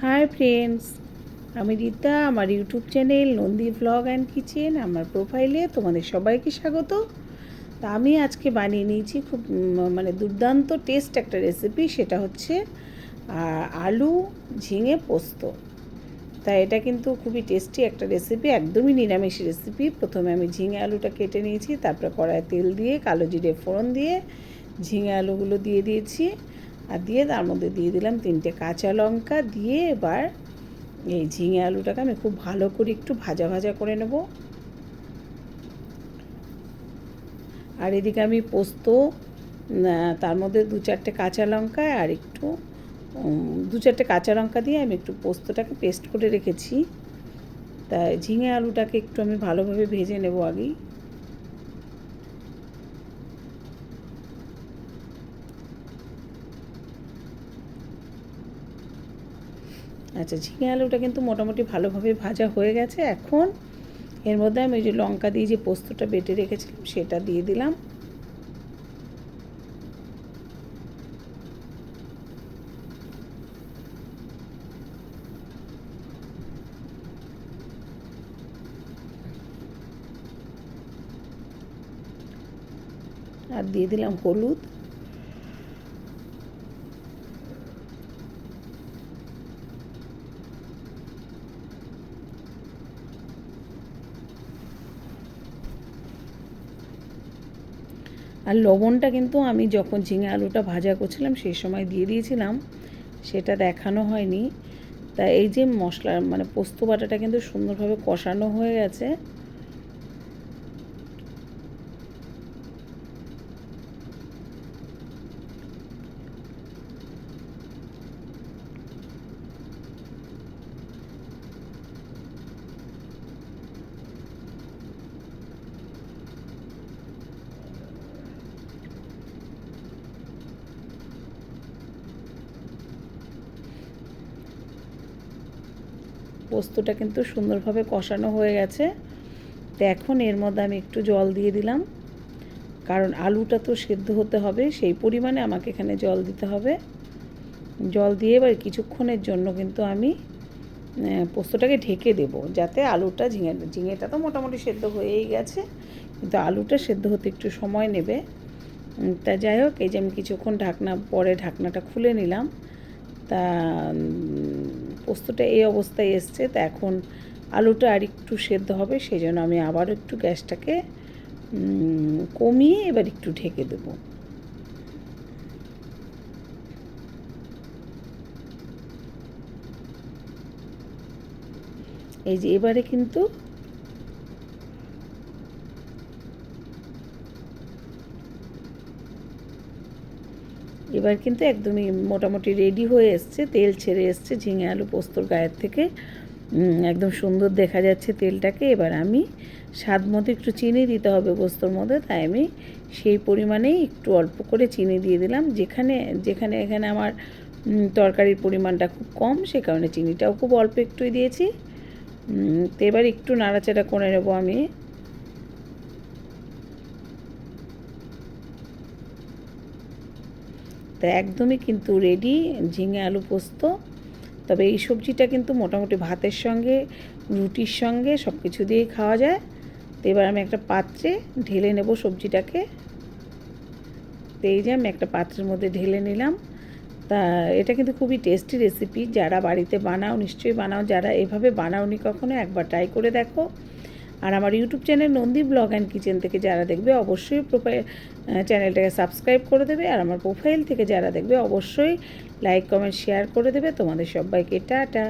Hi friends, আমি রীতা। আমার YouTube channel Nandi blog and kitchen, আমার প্রোফাইলে তোমাদের সবাইকে স্বাগত। তা আমি আজকে বানিয়ে নিয়েছি খুব দুর্দান্ত টেস্ট একটা রেসিপি। সেটা হচ্ছে আলু ঝিঙে পোস্ত। তা এটা কিন্তু খুবই টেস্টি একটা রেসিপি, একদমই নিরামিষ রেসিপি। প্রথমে আমি ঝিঙে আলুটা কেটে নিয়েছি, তারপরে কড়াইয়ে তেল দিয়ে কালো জিরে ফোড়ন দিয়ে ঝিঙে আলুগুলো দিয়ে দিয়েছি, আর দিয়ে তার মধ্যে দিয়ে দিলাম 3টে কাঁচা লঙ্কা। দিয়ে এবার এই ঝিঙে আলুটাকে আমি খুব ভালো করে একটু ভাজা ভাজা করে নেব। আর এদিকে আমি পোস্ত, তার মধ্যে 2-4টে কাঁচা লঙ্কা আর একটু 2-4টে কাঁচা লঙ্কা দিয়ে আমি একটু পোস্তটাকে পেস্ট করে রেখেছি। তাই ঝিঙে আলুটাকে একটু আমি ভালোভাবে ভেজে নেব আগেই। আচ্ছা, ঝিঙে আলুটা কিন্তু মোটামুটি ভালোভাবে ভাজা হয়ে গেছে। এখন এর মধ্যে আমি ওই যে লঙ্কা দিয়ে যে পোস্তটা বেটে রেখেছিলাম সেটা দিয়ে দিলাম। আর দিয়ে দিলাম হলুদ। আর লবণটা কিন্তু আমি যখন ঝিঙে আলুটা ভাজা করছিলাম সেই সময় দিয়ে দিয়েছিলাম, সেটা দেখানো হয়নি। তা এই যে মশলা পোস্ত বাটাটা কিন্তু সুন্দরভাবে কষানো হয়ে গেছে। পোস্তটা কিন্তু সুন্দরভাবে কষানো হয়ে গেছে। তো এখন এর মধ্যে আমি একটু জল দিয়ে দিলাম, কারণ আলুটা তো সেদ্ধ হতে হবে, সেই পরিমাণে আমাকে এখানে জল দিতে হবে। জল দিয়ে এবার কিছুক্ষণের জন্য কিন্তু আমি পোস্তটাকে ঢেকে দেব, যাতে আলুটা ঝিঙেটা তো মোটামুটি সেদ্ধ হয়েই গেছে, কিন্তু আলুটা সেদ্ধ হতে একটু সময় নেবে। তা যাই হোক, এই যে আমি কিছুক্ষণ ঢাকনাটা খুলে নিলাম। তা পোস্তটা এই অবস্থায় এসছে। তা এখন আলুটা আর একটু সেদ্ধ হবে, সেই জন্য আমি আবার একটু গ্যাসটাকে কমিয়ে এবার একটু ঢেকে দেব। এই যে এবারে কিন্তু একদমই মোটামুটি রেডি হয়ে এসছে, তেল ছেড়ে এসছে ঝিঙে আলু পোস্তর গায়ের থেকে, একদম সুন্দর দেখা যাচ্ছে তেলটাকে। এবার আমি স্বাদ মতো একটু চিনি দিতে হবে পোস্তর মধ্যে, তাই আমি সেই পরিমাণেই একটু অল্প করে চিনি দিয়ে দিলাম। এখানে আমার তরকারির পরিমাণটা খুব কম, সে কারণে চিনিটাও খুব অল্প একটুই দিয়েছি। তো এবার একটু নাড়াচাড়া করে নেব আমি। তো একদমই কিন্তু রেডি ঝিঙে আলু পোস্ত। তবে এই সবজিটা কিন্তু মোটামুটি ভাতের সঙ্গে, রুটির সঙ্গে সব কিছু দিয়েই খাওয়া যায়। তো এবার আমি একটা পাত্রে ঢেলে নেব সবজিটাকে। তো এই যে আমি একটা পাত্রের মধ্যে ঢেলে নিলাম। তা এটা কিন্তু খুবই টেস্টি রেসিপি, যারা বাড়িতে বানাও নিশ্চয়ই বানাও, যারা এভাবে বানাওনি কখনো একবার ট্রাই করে দেখো। আর আমার YouTube channel Nandi blog and kitchen থেকে যারা দেখবে অবশ্যই চ্যানেলটাকে সাবস্ক্রাইব করে দেবে, আর আমার প্রোফাইল থেকে যারা দেখবে অবশ্যই লাইক কমেন্ট শেয়ার করে দেবে। তোমাদের সবাইকে টাটা।